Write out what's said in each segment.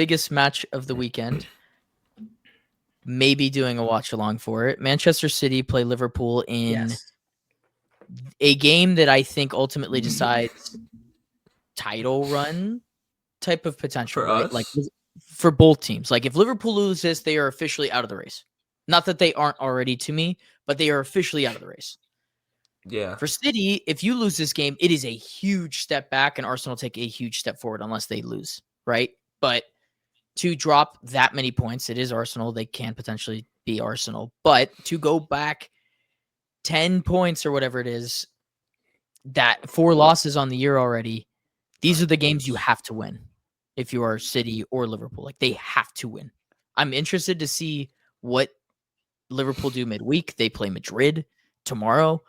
biggest match of the weekend. Maybe doing a watch along for it. Manchester City play Liverpool in a game that I think ultimately decides title run type of potential, For right? us? Like for both teams. Like if Liverpool loses, they are officially out of the race. Not that they aren't already to me, but they are officially out of the race. Yeah. For City, if you lose this game, it is a huge step back, and Arsenal take a huge step forward unless they lose, right? But to drop that many points, it is Arsenal. They can potentially be Arsenal. But to go back 10 points or whatever it is, that 4 losses on the year already, these are the games you have to win if you are City or Liverpool. Like, they have to win. I'm interested to see what Liverpool do midweek. They play Madrid tomorrow.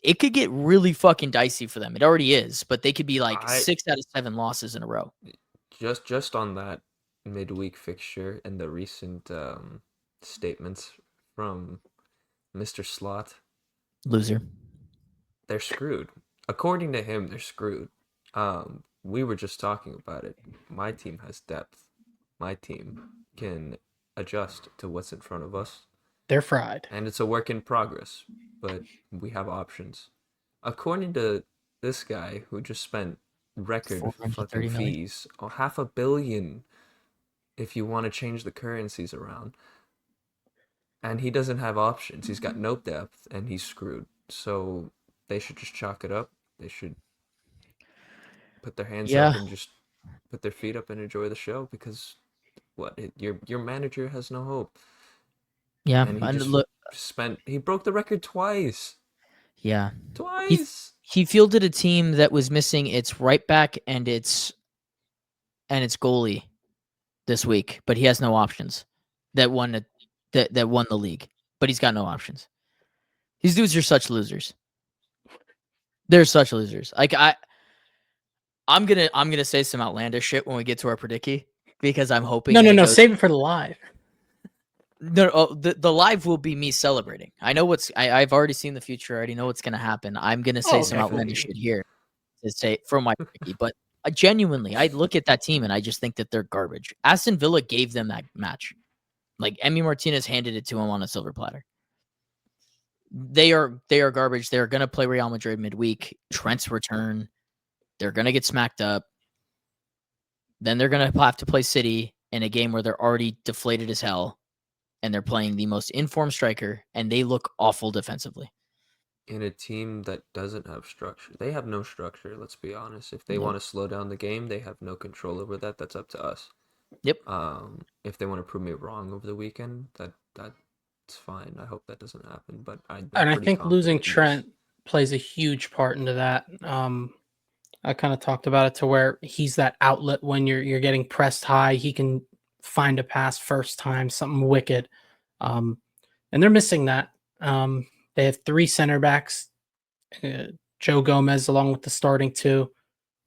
It could get really fucking dicey for them. It already is, but they could be like 6 out of 7 losses in a row. Just on that midweek fixture and the recent statements from Mr. Slot, Loser. they're screwed. According to him, they're screwed. We were just talking about it. My team has depth. My team can adjust to what's in front of us. They're fried. And it's a work in progress, but we have options. According to this guy who just spent record fucking fees, oh, $500 million if you want to change the currencies around. And he doesn't have options. He's got no depth and he's screwed. So they should just chalk it up. They should put their hands up and just put their feet up and enjoy the show because your manager has no hope. Yeah, and he just he broke the record twice. Yeah. Twice. He fielded a team that was missing its right back and its goalie this week, but he has no options. That won the league, but he's got no options. These dudes are such losers. They're such losers. Like I'm gonna say some outlandish shit when we get to our predicky because I'm hoping. No. Save it for the live. No, the live will be me celebrating. I know I've already seen the future. I already know what's gonna happen. I'm gonna say some outlandish shit here to say from my predicky, but genuinely, I look at that team and I just think that they're garbage. Aston Villa gave them that match. Like Emi Martinez handed it to him on a silver platter. They are garbage. They're gonna play Real Madrid midweek. Trent's return. They're gonna get smacked up. Then they're gonna have to play City in a game where they're already deflated as hell, and they're playing the most informed striker, and they look awful defensively. In a team that doesn't have structure, they have no structure. Let's be honest. If they want to slow down the game, they have no control over that. That's up to us. Yep. If they want to prove me wrong over the weekend, that's fine. I hope that doesn't happen. But I think losing Trent plays a huge part into that. I kind of talked about it to where he's that outlet when you're getting pressed high. He can find a pass first time, something wicked. And they're missing that. They have 3 center backs, Joe Gomez along with the starting 2.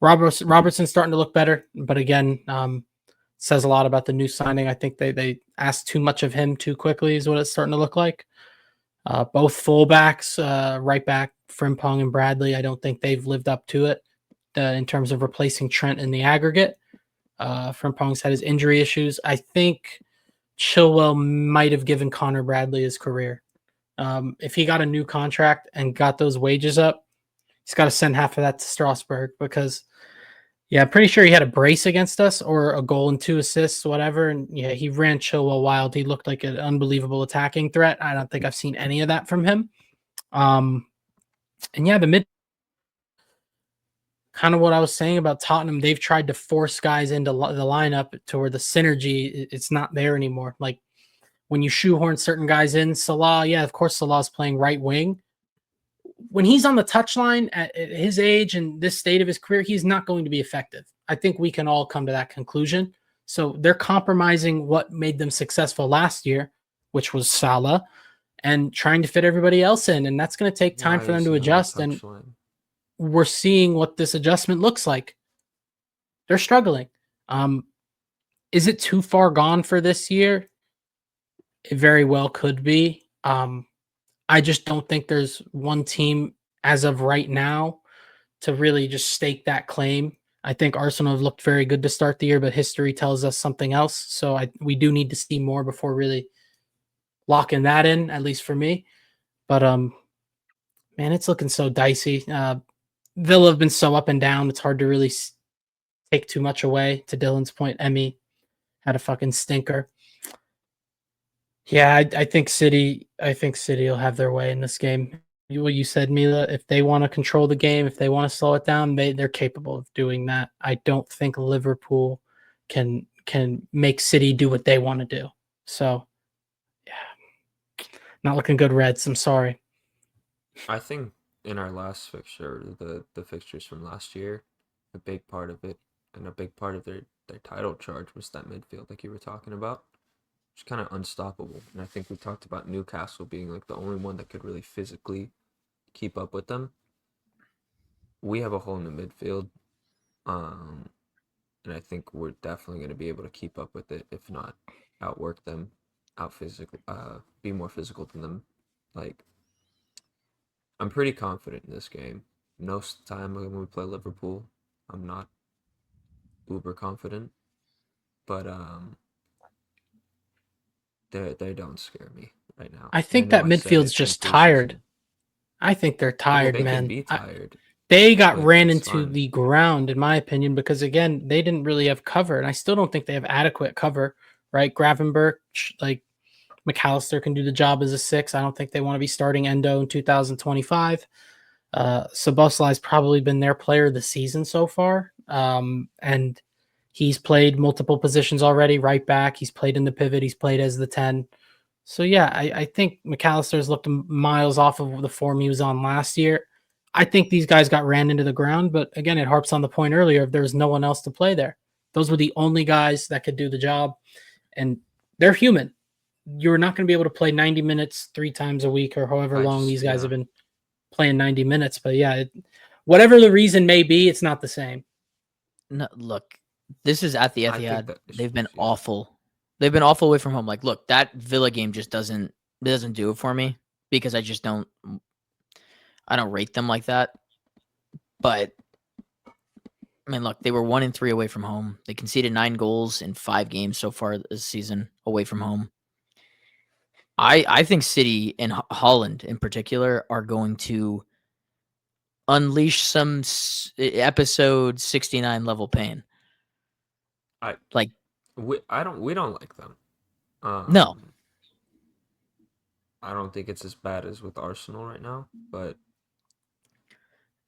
Robertson's starting to look better, but again, says a lot about the new signing. I think they asked too much of him too quickly is what it's starting to look like. Both fullbacks, right back, Frimpong and Bradley, I don't think they've lived up to it in terms of replacing Trent in the aggregate. Frimpong's had his injury issues. I think Chilwell might have given Connor Bradley his career. If he got a new contract and got those wages up, he's got to send half of that to Strasbourg because, I'm pretty sure he had a brace against us or a goal and 2 assists, whatever. And he ran Chilwell wild. He looked like an unbelievable attacking threat. I don't think I've seen any of that from him. The mid, kind of what I was saying about Tottenham, they've tried to force guys into the lineup to where the synergy, it's not there anymore. Like, when you shoehorn certain guys in, Salah, of course Salah's playing right wing. When he's on the touchline at his age and this state of his career, he's not going to be effective. I think we can all come to that conclusion. So they're compromising what made them successful last year, which was Salah, and trying to fit everybody else in. And that's going to take time for them to adjust. And we're seeing what this adjustment looks like. They're struggling. Is it too far gone for this year? It very well could be. I just don't think there's one team as of right now to really just stake that claim. I think Arsenal have looked very good to start the year, but history tells us something else. So we do need to see more before really locking that in, at least for me. But man, it's looking so dicey. Villa have been so up and down. It's hard to really take too much away. To Dylan's point, Emmy had a fucking stinker. Yeah, I think City. I think City will have their way in this game. What you said, Mila. If they want to control the game, if they want to slow it down, they're capable of doing that. I don't think Liverpool can make City do what they want to do. So, yeah, not looking good, Reds. I'm sorry. I think in our last fixture, the fixtures from last year, a big part of it and a big part of their title charge was that midfield, like you were talking about. It's kind of unstoppable, and I think we talked about Newcastle being like the only one that could really physically keep up with them. We have a hole in the midfield, and I think we're definitely going to be able to keep up with it, if not outwork them, out physical, be more physical than them. Like, I'm pretty confident in this game. Most time when we play Liverpool, I'm not uber confident, but they don't scare me right now. I And I think know that I said midfield's it in just tired. preseason. I think they're Well, tired, they can man. be tired, They got but ran it's into fine. the ground, in my opinion, because again, they didn't really have cover, and I still don't think they have adequate cover. Right, Gravenberch, like McAllister can do the job as a 6. I don't think they want to be starting Endo in 2025. Szoboszlai's probably been their player of the season so far, and he's played multiple positions already. Right back, he's played in the pivot, he's played as the 10. So yeah, I think McAllister's looked miles off of the form he was on last year. I think these guys got ran into the ground, but again, it harps on the point earlier if there's no one else to play there. Those were the only guys that could do the job, and they're human. You're not going to be able to play 90 minutes 3 times a week or however long these guys have been playing 90 minutes. But yeah, whatever the reason may be, it's not the same. No, look, this is at the I think Etihad. that They've been awful. They've been awful away from home. Like, look, that Villa game just doesn't do it for me because I just don't rate them like that. But I mean, look, they were 1-3 away from home. They conceded 9 goals in 5 games so far this season away from home. I think City and Haaland in particular are going to unleash some episode 69 level pain. We don't like them. No. I don't think it's as bad as with Arsenal right now, but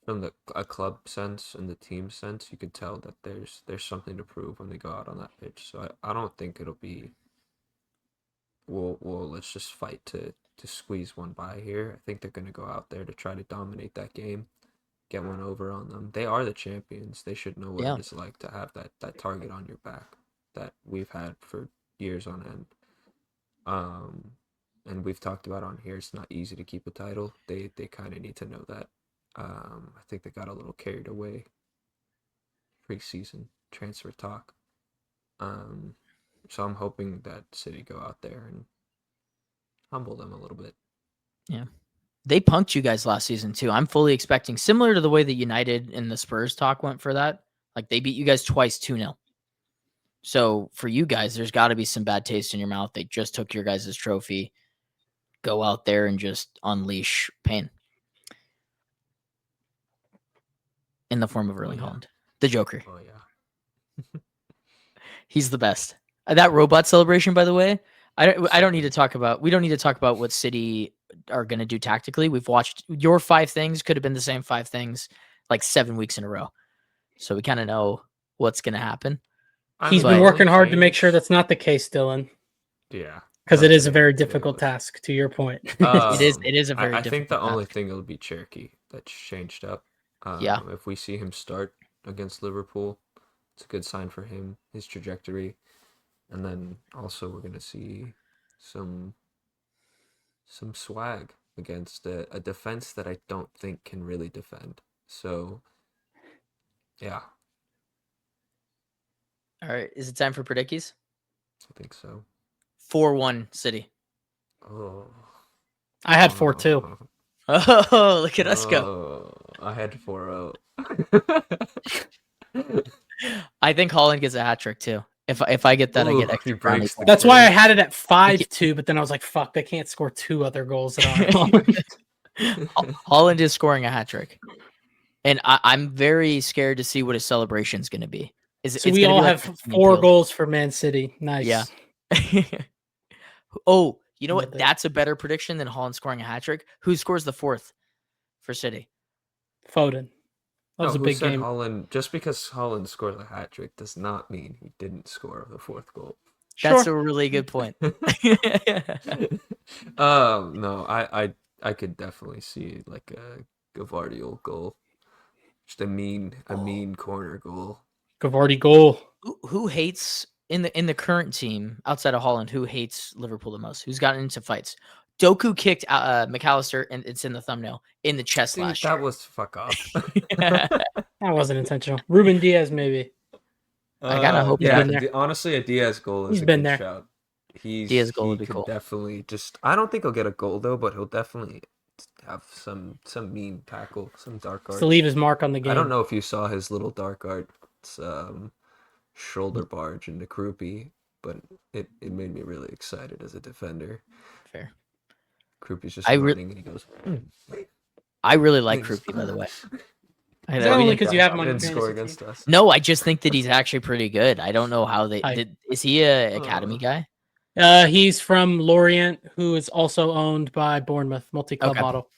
from a club sense and the team sense, you could tell that there's something to prove when they go out on that pitch. So I don't think it'll be let's just fight to squeeze one by here. I think they're gonna go out there to try to dominate that game, get one over on them. They are the champions. They should know what it is like to have that target on your back that we've had for years on end. And we've talked about on here, it's not easy to keep a title. They kind of need to know that. I think they got a little carried away preseason transfer talk. So I'm hoping that City go out there and humble them a little bit. Yeah. They punked you guys last season too. I'm fully expecting, similar to the way that United and the Spurs talk went for that. Like, they beat you guys twice 2-0. So for you guys, there's got to be some bad taste in your mouth. They just took your guys' trophy. Go out there and just unleash pain in the form of Erling Haaland, the Joker. Oh yeah, he's the best. That robot celebration, by the way, I don't need to talk about. We don't need to talk about what City are going to do tactically. We've watched your 5 things could have been the same 5 things like 7 weeks in a row, so we kind of know what's going to happen. He's been working hard to make sure that's not the case, Dylan. Yeah. Because it is a very difficult task, to your point. It is a very difficult I think the task. only thing will be Cherky that's changed up. If we see him start against Liverpool, it's a good sign for him, his trajectory. And then also we're going to see some swag against a defense that I don't think can really defend. So, yeah. All right. Is it time for predickies? I think so. 4-1 City. Oh. I had 4-2. Oh, look at us go. I had 4-0. I think Haaland gets a hat trick too. If I get that, I get Ooh, extra he breaks the That's why I curse. had it at 5-2, but then I was like, fuck, they can't score 2 other goals that aren't Haaland. Haaland is scoring a hat trick, and I'm very scared to see what his celebration is going to be. So It's we gonna all be like have the swimming 4 pool. goals for Man City. Nice. Yeah. Oh, you know what? Nailed it. That's a better prediction than Haaland scoring a hat trick. Who scores the 4th for City? Foden. That was a who big said game. Haaland? Just because Haaland scored a hat trick does not mean he didn't score the 4th goal. That's Sure. a really good point. No, I could definitely see like a Gavardiol goal, just a mean corner goal. Gavardi goal. Who hates in the current team outside of Haaland? Who hates Liverpool the most? Who's gotten into fights? Doku kicked McAllister, and it's in the thumbnail, in the chest Dude, last that year. was fuck off. That wasn't intentional. Ruben Diaz, maybe. I gotta hope he's yeah. been there. Honestly, a Diaz goal is He's a been good there. shout. Diaz goal He would be could cool. definitely just. I don't think he'll get a goal though, but he'll definitely have some mean tackle, some dark Just art. to leave his mark on the game. I don't know if you saw his little dark art shoulder barge into Krupi, but it made me really excited as a defender. Fair. Krupi's just running and he goes. I really like Krupi, by the way. Is that only because you have him on your didn't score fantasy against team? us? No, I just think that he's actually pretty good. I don't know how they Hi. did. Is he a academy guy? He's from Lorient, who is also owned by Bournemouth, multi-club Okay. model.